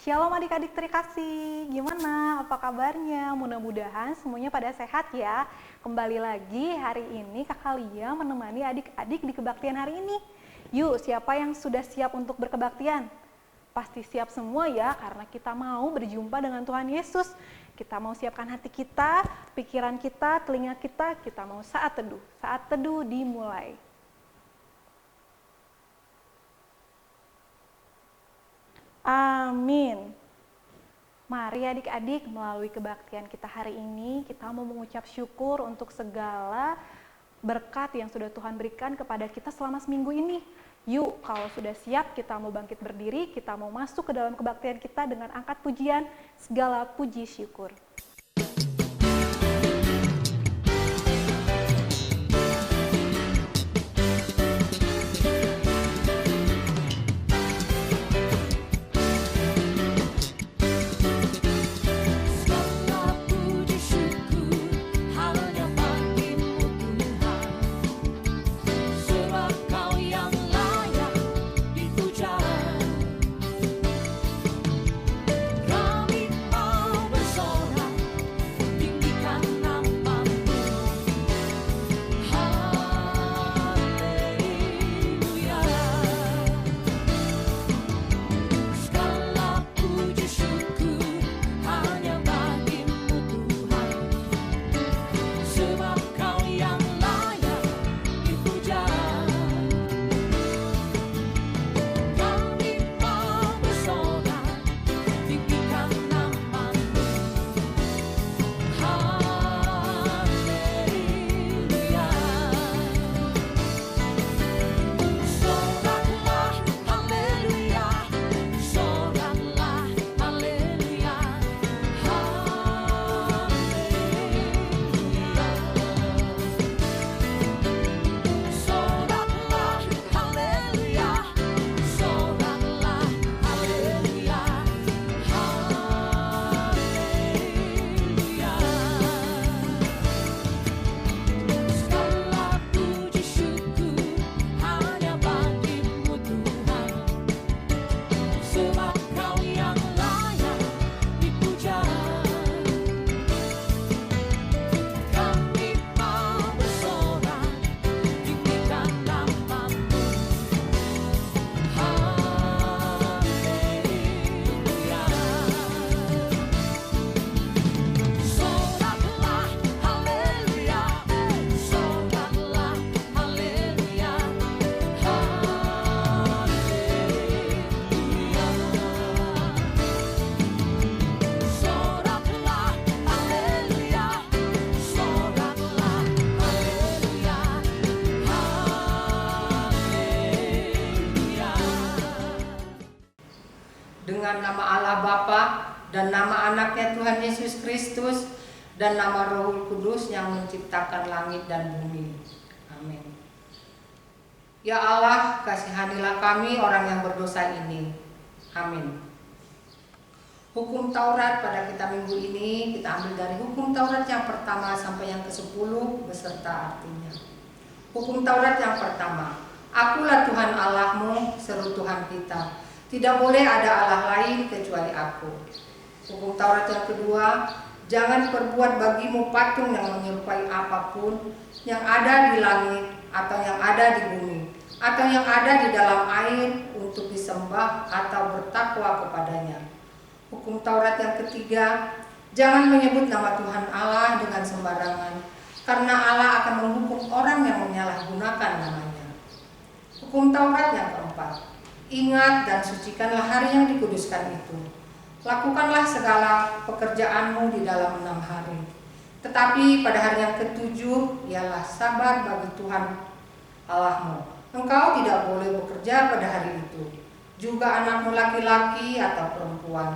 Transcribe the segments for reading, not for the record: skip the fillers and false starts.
Shalom adik-adik terkasih, gimana? Apa kabarnya? Mudah-mudahan semuanya pada sehat ya. Kembali lagi hari ini Kakak Lia menemani adik-adik di kebaktian hari ini. Yuk, siapa yang sudah siap untuk berkebaktian? Pasti siap semua ya, karena kita mau berjumpa dengan Tuhan Yesus. Kita mau siapkan hati kita, pikiran kita, telinga kita mau saat teduh. Saat teduh dimulai. Amin. Mari adik-adik, melalui kebaktian kita hari ini, kita mau mengucap syukur untuk segala berkat yang sudah Tuhan berikan kepada kita selama seminggu ini. Yuk, kalau sudah siap, kita mau bangkit berdiri, kita mau masuk ke dalam kebaktian kita dengan angkat pujian, segala puji syukur. Dengan nama Allah Bapa dan nama anaknya Tuhan Yesus Kristus dan nama Roh Kudus yang menciptakan langit dan bumi. Amin. Ya Allah, kasihanilah kami orang yang berdosa ini. Amin. Hukum Taurat pada kita minggu ini kita ambil dari hukum Taurat yang pertama sampai yang ke-10 beserta artinya. Hukum Taurat yang pertama, Akulah Tuhan Allahmu, seru Tuhan kita. Tidak boleh ada Allah lain kecuali Aku. Hukum Taurat yang kedua, jangan perbuat bagimu patung yang menyerupai apapun yang ada di langit atau yang ada di bumi atau yang ada di dalam air untuk disembah atau bertakwa kepadanya. Hukum Taurat yang ketiga, jangan menyebut nama Tuhan Allah dengan sembarangan, karena Allah akan menghukum orang yang menyalahgunakan namanya. Hukum Taurat yang keempat, ingat dan sucikanlah hari yang dikuduskan itu. Lakukanlah segala pekerjaanmu di dalam 6 hari. Tetapi pada hari yang ke-7 ialah sabat bagi Tuhan Allahmu. Engkau tidak boleh bekerja pada hari itu. Juga anakmu laki-laki atau perempuan,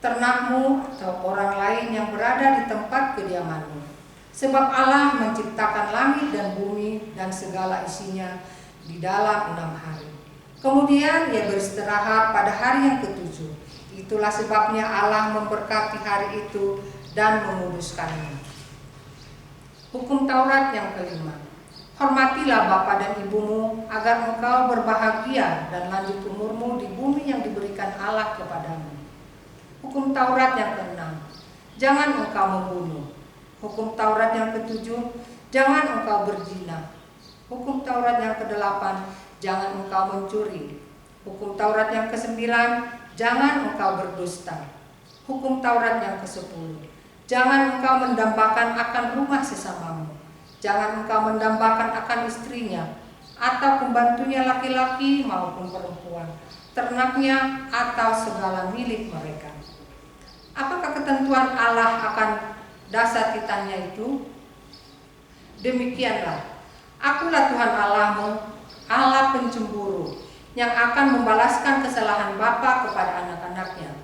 ternakmu atau orang lain yang berada di tempat kediamanmu. Sebab Allah menciptakan langit dan bumi dan segala isinya di dalam 6 hari. Kemudian ia beristirahat pada hari yang ke-7. Itulah sebabnya Allah memberkati hari itu dan menguduskannya. Hukum Taurat yang kelima, hormatilah bapa dan ibumu agar engkau berbahagia dan lanjut umurmu di bumi yang diberikan Allah kepadamu. Hukum Taurat yang ke-6, jangan engkau membunuh. Hukum Taurat yang ke-7, jangan engkau berzina. Hukum Taurat yang ke-8, jangan engkau mencuri. Hukum Taurat yang ke-9, jangan engkau berdusta. Hukum Taurat yang ke-10, jangan engkau mendambakan akan rumah sesamamu. Jangan engkau mendambakan akan istrinya, atau pembantunya laki-laki maupun perempuan, ternaknya atau segala milik mereka. Apakah ketentuan Allah akan dasar kitanya itu? Demikianlah, akulah Tuhan Allahmu, Allah pencemburu, yang akan membalaskan kesalahan bapa kepada anak-anaknya,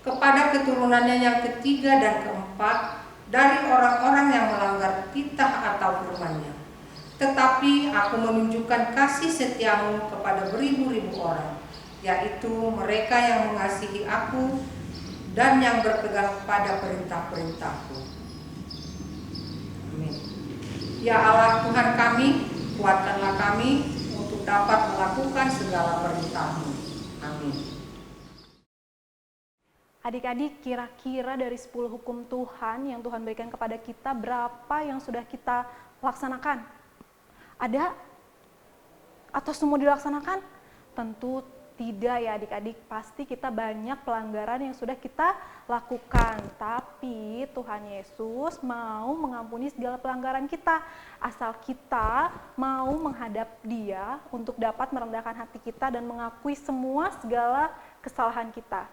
kepada keturunannya yang ketiga dan keempat dari orang-orang yang melanggar titah atau firman-Nya. Tetapi aku menunjukkan kasih setiamu kepada beribu-ribu orang, yaitu mereka yang mengasihi aku dan yang berpegang pada perintah-perintahku. Amin. Ya Allah Tuhan kami, kuatkanlah kami untuk dapat melakukan segala perintah-Mu. Amin. Adik-adik, kira-kira dari 10 hukum Tuhan yang Tuhan berikan kepada kita, berapa yang sudah kita laksanakan? Ada? Atau semua dilaksanakan? Tentu tidak ya adik-adik, pasti kita banyak pelanggaran yang sudah kita lakukan. Tapi Tuhan Yesus mau mengampuni segala pelanggaran kita, asal kita mau menghadap Dia untuk dapat merendahkan hati kita dan mengakui semua segala kesalahan kita.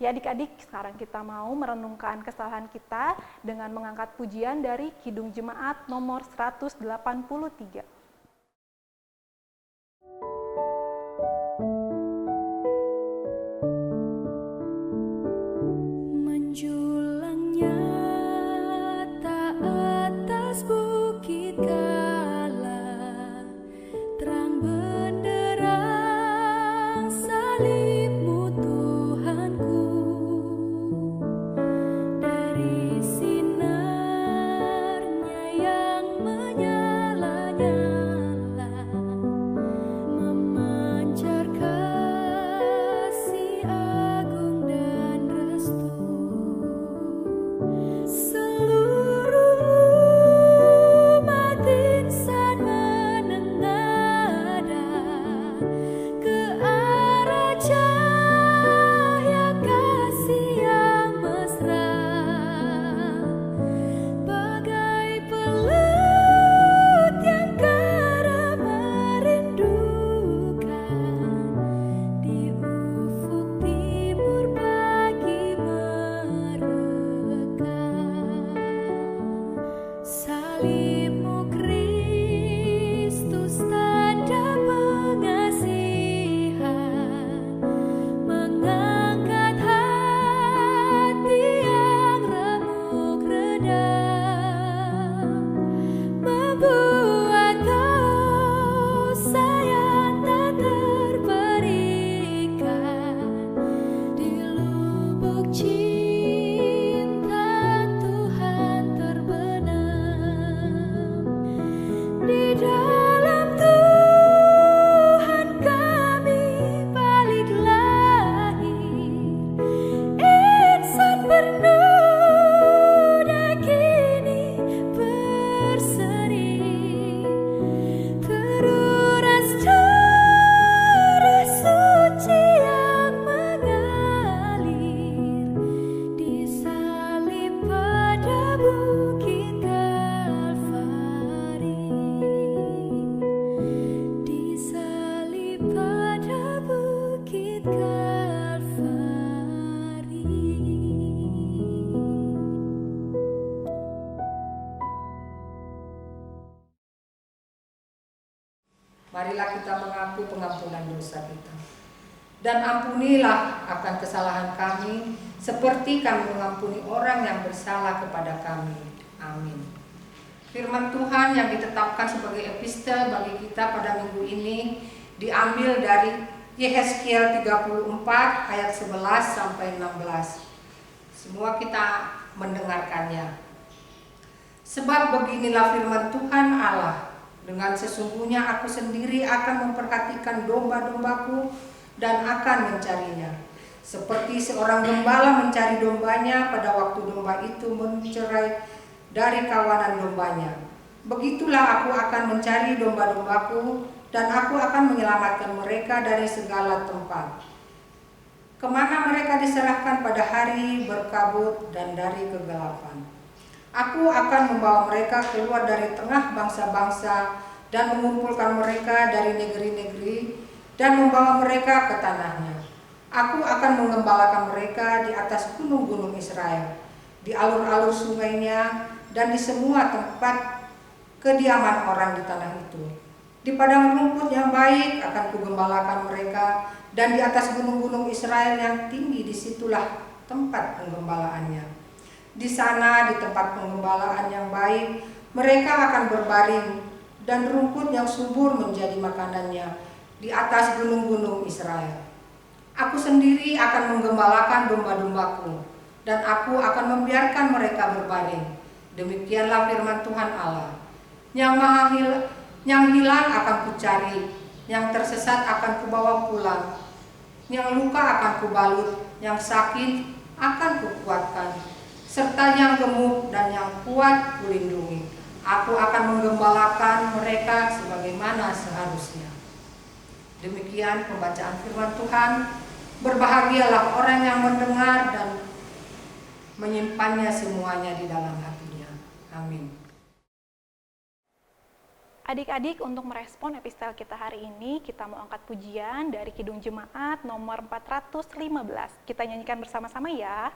Ya adik-adik, sekarang kita mau merenungkan kesalahan kita dengan mengangkat pujian dari Kidung Jemaat nomor 183. Menjulang nyata atas bukit Kala, terang benderang salib-Mu Tuhanku, dari sinarnya yang menyala-nyala, memancar kasih agung dan restu. Seluruh umat insan menengadah ke arah cahaya kasih yang mesra, bagai pelut yang kara merindukan di ufuk timur pagi merekah. Salib-Mu Kristus tanda pengasihan, mengangkat hati yang remuk redam, membuat dosa yang tak terberikan di lubuk cinta Tuhan terbenam. Di dalam Tuhan kami balik lahir, insan bernoda kini berseri, teruras darah suci yang mengalir, disalib pada bukit Kalvari, disalib pada bukit Kalvari. Marilah kita mengaku pengampunan dosa kita. Dan ampunilah akan kesalahan kami, seperti kami mengampuni orang yang bersalah kepada kami. Amin. Firman Tuhan yang ditetapkan sebagai epistel bagi kita pada minggu ini diambil dari Yehezkiel 34 ayat 11 sampai 16. Semua kita mendengarkannya. Sebab beginilah firman Tuhan Allah, dengan sesungguhnya aku sendiri akan memperhatikan domba-dombaku dan akan mencarinya. Seperti seorang gembala mencari dombanya pada waktu domba itu mencerai dari kawanan dombanya. Begitulah aku akan mencari domba-dombaku dan aku akan menyelamatkan mereka dari segala tempat. Kemana mereka diserahkan pada hari berkabut dan dari kegelapan. Aku akan membawa mereka keluar dari tengah bangsa-bangsa dan mengumpulkan mereka dari negeri-negeri dan membawa mereka ke tanahnya. Aku akan menggembalakan mereka di atas gunung-gunung Israel, di alur-alur sungainya, dan di semua tempat kediaman orang di tanah itu. Di padang rumput yang baik akan kugembalakan mereka, dan di atas gunung-gunung Israel yang tinggi disitulah tempat penggembalaannya. Di sana, di tempat penggembalaan yang baik, mereka akan berbaring, dan rumput yang subur menjadi makanannya di atas gunung-gunung Israel. Aku sendiri akan menggembalakan domba-dombaku, dan aku akan membiarkan mereka berbaring. Demikianlah firman Tuhan Allah. Yang hilang akan kucari, yang tersesat akan kubawa pulang, yang luka akan kubalut, yang sakit akan kukuatkan, serta yang gemuk dan yang kuat kulindungi. Aku akan menggembalakan mereka sebagaimana seharusnya. Demikian pembacaan firman Tuhan. Berbahagialah orang yang mendengar dan menyimpannya semuanya di dalam hatinya. Amin. Adik-adik, untuk merespon epistel kita hari ini, kita mau angkat pujian dari Kidung Jemaat nomor 415. Kita nyanyikan bersama-sama ya.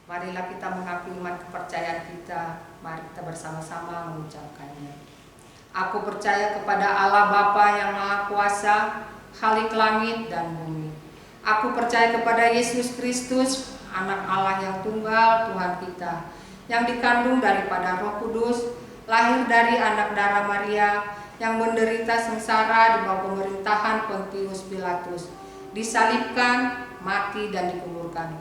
Marilah kita mengakui iman kepercayaan kita. Mari kita bersama-sama mengucapkannya. Aku percaya kepada Allah Bapa yang Maha Kuasa, Khalik langit dan bumi. Aku percaya kepada Yesus Kristus, Anak Allah yang tunggal, Tuhan kita, yang dikandung daripada Roh Kudus, lahir dari anak darah Maria, yang menderita sengsara di bawah pemerintahan Pontius Pilatus, disalibkan, mati dan dikuburkan,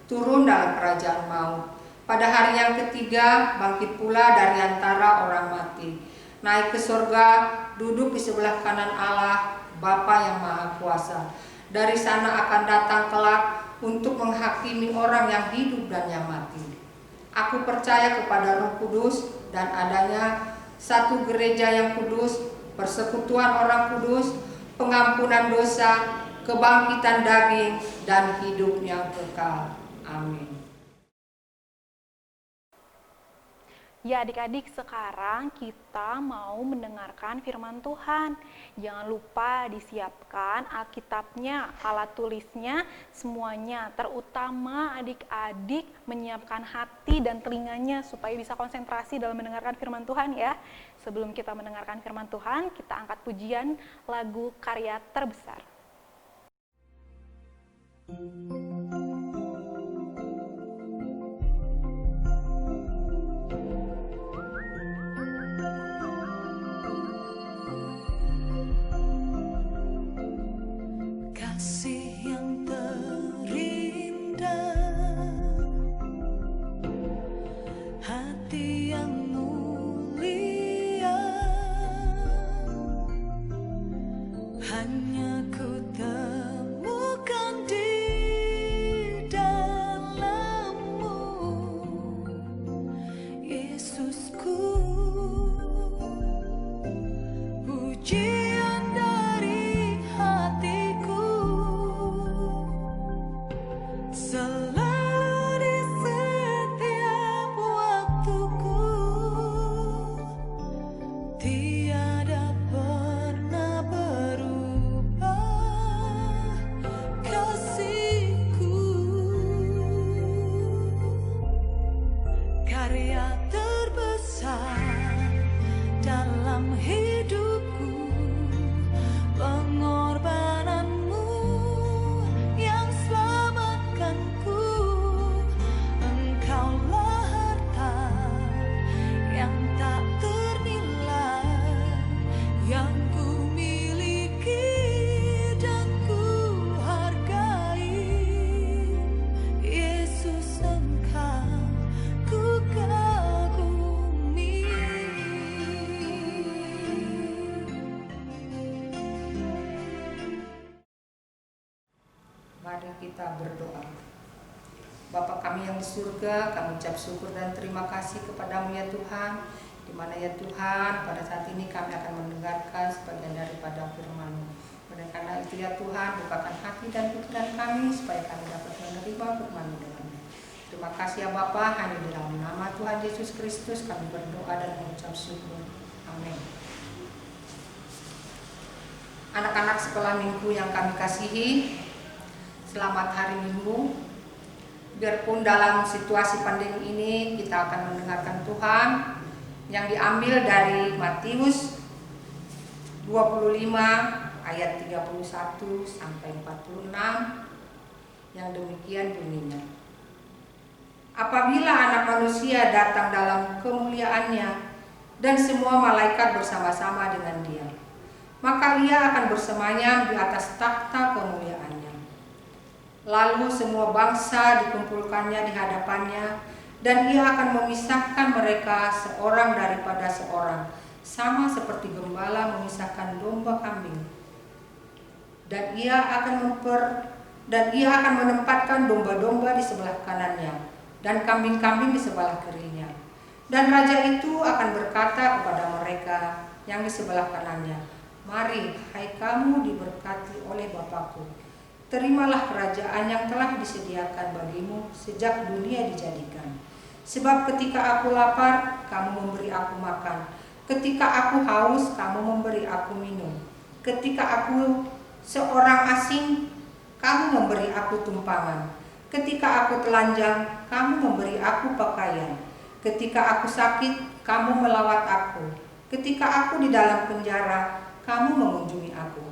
turun dalam kerajaan maut. Pada hari yang ketiga bangkit pula dari antara orang mati, naik ke surga, duduk di sebelah kanan Allah Bapa yang Maha Kuasa. Dari sana akan datang kelak untuk menghakimi orang yang hidup dan yang mati. Aku percaya kepada Roh Kudus dan adanya satu gereja yang kudus, persekutuan orang kudus, pengampunan dosa, kebangkitan daging, dan hidup yang kekal. Amin. Ya adik-adik, sekarang kita mau mendengarkan firman Tuhan. Jangan lupa disiapkan Alkitabnya, alat tulisnya, semuanya. Terutama adik-adik menyiapkan hati dan telinganya supaya bisa konsentrasi dalam mendengarkan firman Tuhan ya. Sebelum kita mendengarkan firman Tuhan, kita angkat pujian lagu Karya Terbesar. Kasih yang terindah, hati yang mulia, hanya ku temukan di dalam-Mu, Yesusku. Pujian dari hatiku selalu di setiap waktuku, tiada pernah berubah kasih-Ku. Karya terbesar dalam hidupku, pengorbananmu yang selamatkanku. Engkaulah harta yang tak ternilai, yang ku miliki dan ku hargai. Yesus, Engkau ku kagumi. Mari kita berdoa. Bapa kami yang di surga, kami ucap syukur dan terima kasih kepadamu ya Tuhan, di mana ya Tuhan pada saat ini kami akan mendengarkan sebagian daripada firman-Mu. Dan karena itu ya Tuhan, bukakan hati dan pikiran kami supaya kami dapat menerima firman-Mu dengan baik. Terima kasih ya Bapa, hanya di dalam nama Tuhan Yesus Kristus kami berdoa dan mengucap syukur. Amin. Anak-anak sekolah minggu yang kami kasihi, selamat hari Minggu. Biarpun dalam situasi pandemi ini kita akan mendengarkan Tuhan yang diambil dari Matius 25 ayat 31 sampai 46 yang demikian bunyinya. Apabila Anak Manusia datang dalam kemuliaannya dan semua malaikat bersama-sama dengan Dia, maka Ia akan bersemayam di atas takhta kemuliaannya. Lalu semua bangsa dikumpulkannya di hadapannya, dan Ia akan memisahkan mereka seorang daripada seorang, sama seperti gembala memisahkan domba kambing. Dan Ia akan menempatkan domba-domba di sebelah kanannya dan kambing-kambing di sebelah kirinya. Dan raja itu akan berkata kepada mereka yang di sebelah kanannya, "Mari, hai kamu diberkati oleh Bapakku, terimalah kerajaan yang telah disediakan bagimu sejak dunia dijadikan. Sebab ketika aku lapar, kamu memberi aku makan. Ketika aku haus, kamu memberi aku minum. Ketika aku seorang asing, kamu memberi aku tumpangan. Ketika aku telanjang, kamu memberi aku pakaian. Ketika aku sakit, kamu melawat aku. Ketika aku di dalam penjara, kamu mengunjungi aku."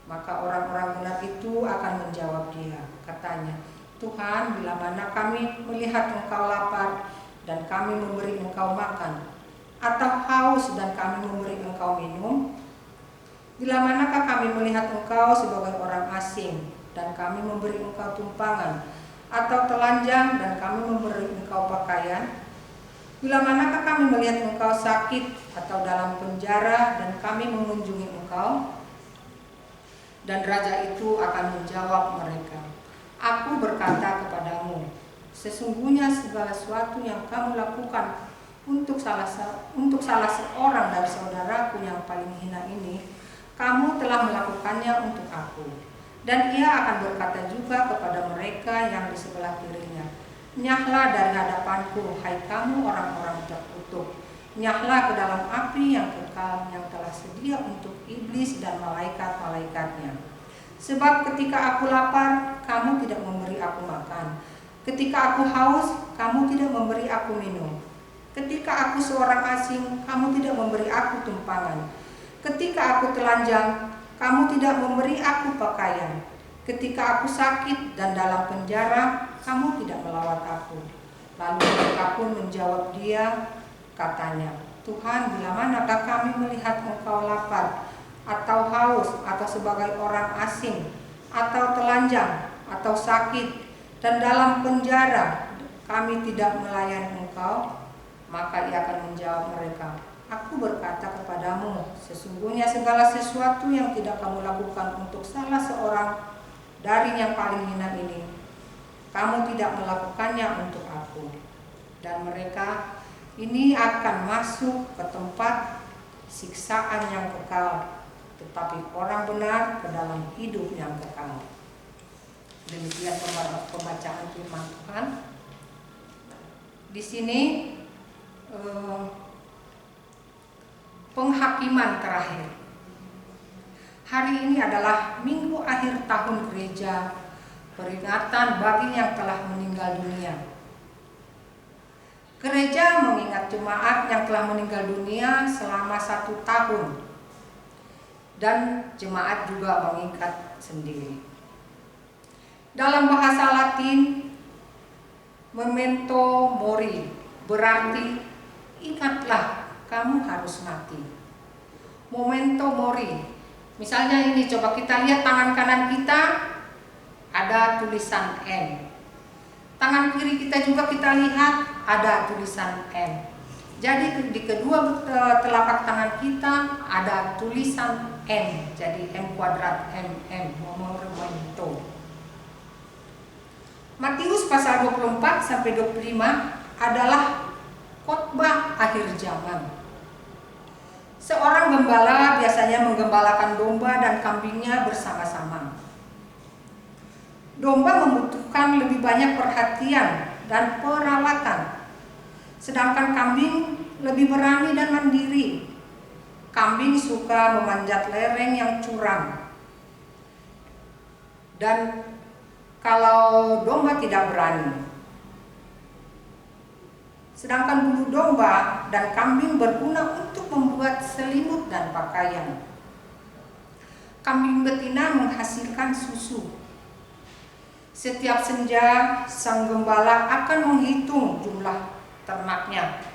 Maka orang-orang benar itu akan menjawab Dia, katanya, "Tuhan, bila mana kami melihat Engkau lapar dan kami memberi Engkau makan, atau haus dan kami memberi Engkau minum? Bila manakah kami melihat Engkau sebagai orang asing dan kami memberi Engkau tumpangan, atau telanjang dan kami memberi Engkau pakaian? Bila manakah kami melihat Engkau sakit atau dalam penjara dan kami mengunjungi Engkau?" Dan raja itu akan menjawab mereka, "Aku berkata kepadamu, Sesungguhnya segala sesuatu yang kamu lakukan untuk salah seorang dari saudaraku yang paling hina ini, kamu telah melakukannya untuk aku. Dan ia akan berkata juga kepada mereka yang di sebelah kirinya, nyahlah dari hadapanku, hai kamu orang-orang terkutuk. Nyahlah ke dalam api yang kekal yang telah sedia untuk iblis dan malaikat-malaikatnya. Sebab ketika aku lapar, kamu tidak memberi aku makan. Ketika aku haus, kamu tidak memberi aku minum. Ketika aku seorang asing, kamu tidak memberi aku tumpangan. Ketika aku telanjang, kamu tidak memberi aku pakaian. Ketika aku sakit dan dalam penjara, kamu tidak melawat aku. Lalu mereka pun menjawab dia, katanya, Tuhan, bila manakah kami melihat engkau lapar, atau haus, atau sebagai orang asing, atau telanjang, atau sakit, dan dalam penjara, kami tidak melayani engkau? Maka ia akan menjawab mereka, aku berkata kepadamu, sesungguhnya segala sesuatu yang tidak kamu lakukan untuk salah seorang dari yang paling hina ini, kamu tidak melakukannya untuk aku. Dan mereka ini akan masuk ke tempat siksaan yang kekal, tetapi orang benar ke dalam hidup yang kekal. Demikian pembacaan firman Tuhan. Di sini penghakiman terakhir. Hari ini adalah minggu akhir tahun gereja, peringatan bagi yang telah meninggal dunia. Gereja mengingat jemaat yang telah meninggal dunia selama 1 tahun, dan jemaat juga mengikat sendiri. Dalam bahasa Latin, memento mori berarti ingatlah kamu harus mati. Memento mori. Misalnya ini, coba kita lihat tangan kanan kita ada tulisan M. Tangan kiri kita juga kita lihat ada tulisan M. Jadi di kedua telapak tangan kita ada tulisan M. Jadi M kuadrat, memento. Matius pasal 24 sampai 25 adalah khotbah akhir zaman. Seorang gembala biasanya menggembalakan domba dan kambingnya bersama-sama. Domba membutuhkan lebih banyak perhatian dan perawatan, sedangkan kambing lebih berani dan mandiri. Kambing suka memanjat lereng yang curam, dan kalau domba tidak berani. Sedangkan bulu domba dan kambing berguna untuk membuat selimut dan pakaian. Kambing betina menghasilkan susu. Setiap senja, sang gembala akan menghitung jumlah ternaknya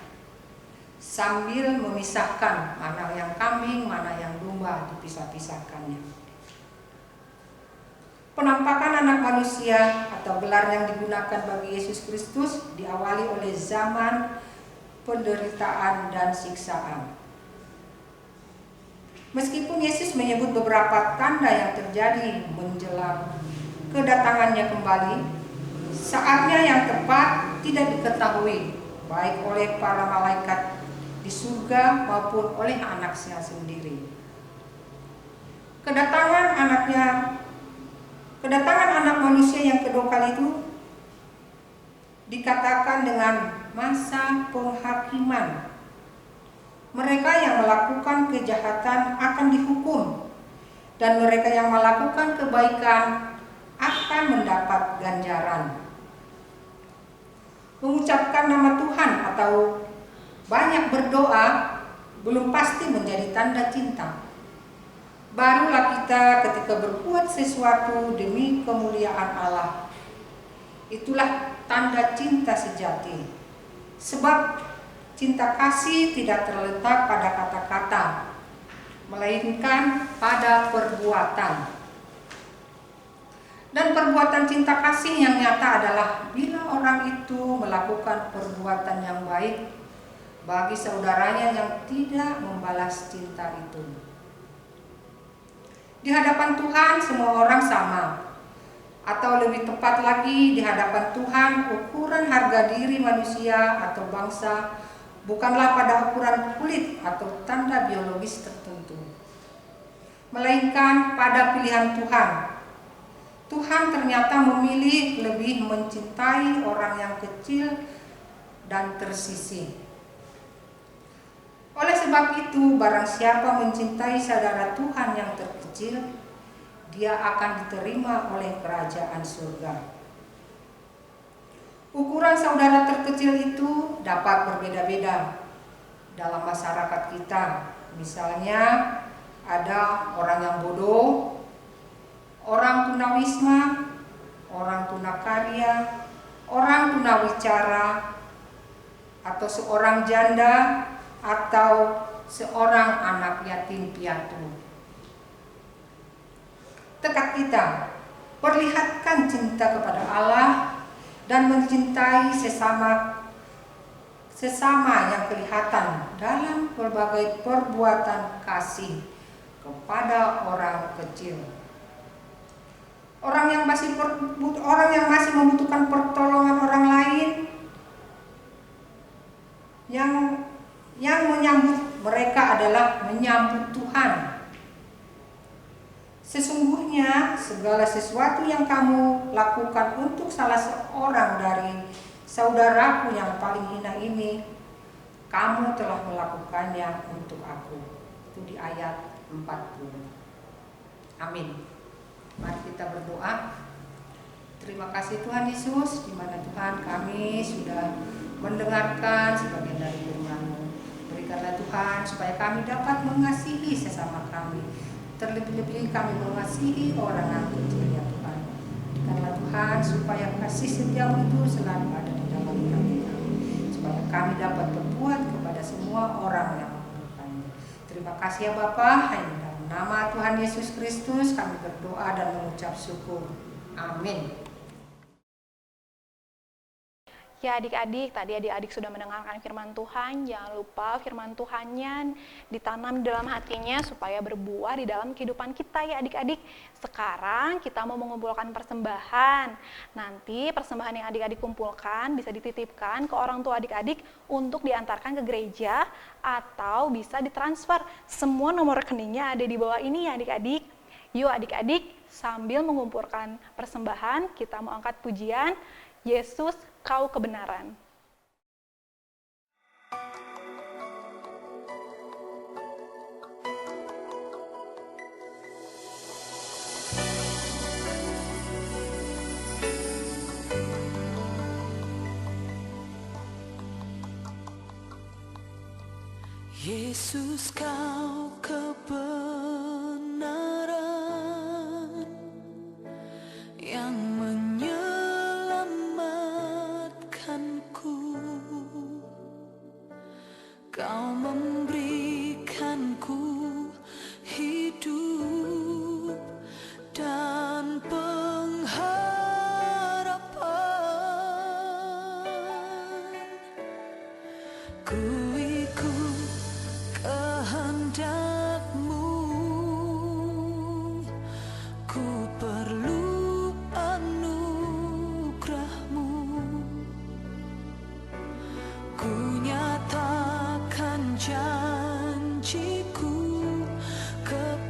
sambil memisahkan mana yang kambing, mana yang domba, dipisah-pisahkannya. Penampakan anak manusia atau gelar yang digunakan bagi Yesus Kristus diawali oleh zaman penderitaan dan siksaan. Meskipun Yesus menyebut beberapa tanda yang terjadi menjelang kedatangannya kembali, saatnya yang tepat tidak diketahui baik oleh para malaikat di surga maupun oleh anaknya sendiri. Kedatangan anak manusia yang kedua kali itu dikatakan dengan masa penghakiman. Mereka yang melakukan kejahatan akan dihukum, dan mereka yang melakukan kebaikan akan mendapat ganjaran. Mengucapkan nama Tuhan atau banyak berdoa belum pasti menjadi tanda cinta. Barulah kita ketika berbuat sesuatu demi kemuliaan Allah. Itulah tanda cinta sejati. Sebab cinta kasih tidak terletak pada kata-kata, melainkan pada perbuatan. Dan perbuatan cinta kasih yang nyata adalah bila orang itu melakukan perbuatan yang baik bagi saudaranya yang tidak membalas cinta itu. Di hadapan Tuhan semua orang sama. Atau lebih tepat lagi, di hadapan Tuhan, ukuran harga diri manusia atau bangsa bukanlah pada ukuran kulit atau tanda biologis tertentu, melainkan pada pilihan Tuhan. Tuhan ternyata memilih lebih mencintai orang yang kecil dan tersisih. Oleh sebab itu, barang siapa mencintai saudara Tuhan yang terkecil, dia akan diterima oleh kerajaan surga. Ukuran saudara terkecil itu dapat berbeda-beda dalam masyarakat kita. Misalnya, ada orang yang bodoh, orang tunawisma, orang tunakarya, orang tunawicara, atau seorang janda, atau seorang anak yatim piatu. Tekad kita, perlihatkan cinta kepada Allah dan mencintai sesama yang kelihatan dalam berbagai perbuatan kasih kepada orang kecil. Orang yang masih membutuhkan pertolongan orang lain, yang menyambut mereka adalah menyambut Tuhan. Sesungguhnya segala sesuatu yang kamu lakukan untuk salah seorang dari saudaraku yang paling hina ini, kamu telah melakukannya untuk aku. Itu di ayat 40. Amin. Mari kita berdoa. Terima kasih Tuhan Yesus, di mana Tuhan kami sudah mendengarkan sebagian dari firman-Mu. Berikanlah Tuhan supaya kami dapat mengasihi sesama kami. Terlebih-lebih kami mengasihi orang yang kecil ya Tuhan. Berikanlah Tuhan supaya kasih setiamu itu selalu ada di dalam hati kami, supaya kami dapat berbuat kepada semua orang yang memerlukannya. Terima kasih ya Bapa. Hanya dalam nama Tuhan Yesus Kristus kami berdoa dan mengucap syukur. Amin. Ya adik-adik, tadi adik-adik sudah mendengarkan firman Tuhan. Jangan lupa firman Tuhannya ditanam dalam hatinya supaya berbuah di dalam kehidupan kita ya adik-adik. Sekarang kita mau mengumpulkan persembahan. Nanti persembahan yang adik-adik kumpulkan bisa dititipkan ke orang tua adik-adik untuk diantarkan ke gereja atau bisa ditransfer. Semua nomor rekeningnya ada di bawah ini ya adik-adik. Yuk adik-adik, sambil mengumpulkan persembahan, kita mau angkat pujian, Yesus, Kau kebenaran. Yesus, Kau kebenaran yang menyelamatkanku. Kau memberikanku hidup dan pengharapan. Ku ikut kehendak-Mu, ku perlu anugerah-Mu. Ku nyatakan janjiku kepadamu.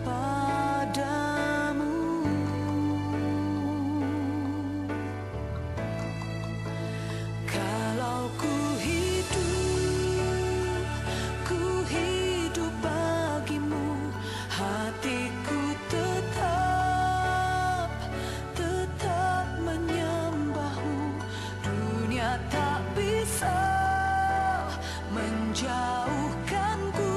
Kalau ku hidup bagimu, hatiku tetap menyembah-Mu. Dunia tak bisa menjauhkanku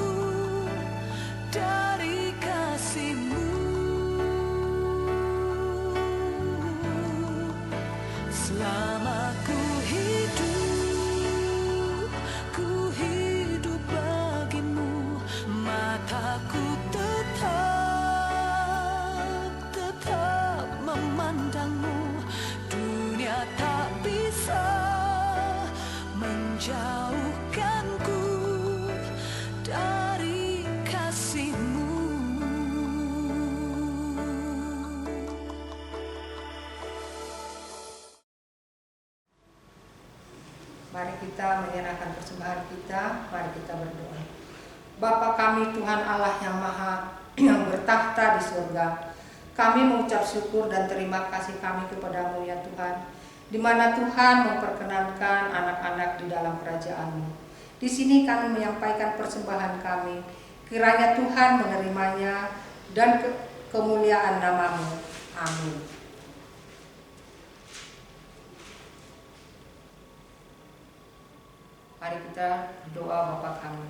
Mari kita menyerahkan persembahan kita, mari kita berdoa. Bapa kami Tuhan Allah yang Maha yang bertahta di surga, kami mengucap syukur dan terima kasih kami kepada-Mu ya Tuhan, di mana Tuhan memperkenankan anak-anak di dalam kerajaan-Mu. Di sini kami menyampaikan persembahan kami, kiranya Tuhan menerimanya dan kemuliaan nama-Mu. Amin. Mari kita doa Bapa kami.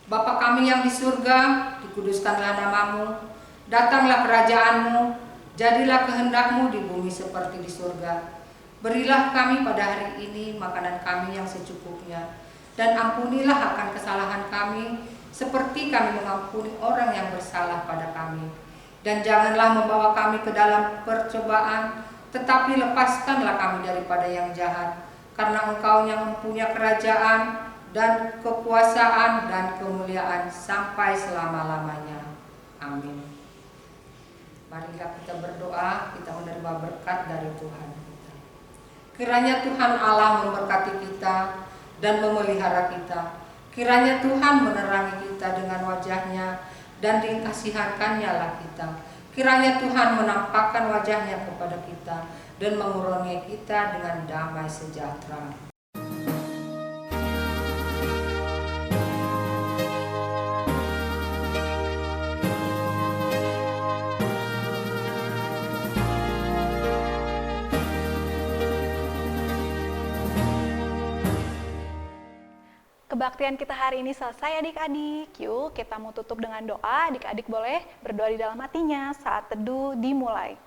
Bapa kami yang di surga, dikuduskanlah nama-Mu, datanglah kerajaan-Mu, jadilah kehendak-Mu di bumi seperti di surga. Berilah kami pada hari ini makanan kami yang secukupnya, dan ampunilah akan kesalahan kami, seperti kami mengampuni orang yang bersalah pada kami. Dan janganlah membawa kami ke dalam percobaan, tetapi lepaskanlah kami daripada yang jahat, karena Engkau yang mempunyai kerajaan, dan kekuasaan dan kemuliaan sampai selama-lamanya. Amin. Marilah kita berdoa, kita menerima berkat dari Tuhan kita. Kiranya Tuhan Allah memberkati kita dan memelihara kita. Kiranya Tuhan menerangi kita dengan wajahnya dan dikasihankannya lah kita. Kiranya Tuhan menampakkan wajahnya kepada kita dan mengurungi kita dengan damai sejahtera. Kebaktian kita hari ini selesai adik-adik. Yuk kita mau tutup dengan doa. Adik-adik boleh berdoa di dalam hatinya saat teduh dimulai.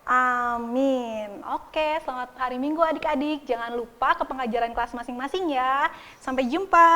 Amin. Oke, selamat hari Minggu adik-adik. Jangan lupa ke pengajaran kelas masing-masing ya. Sampai jumpa.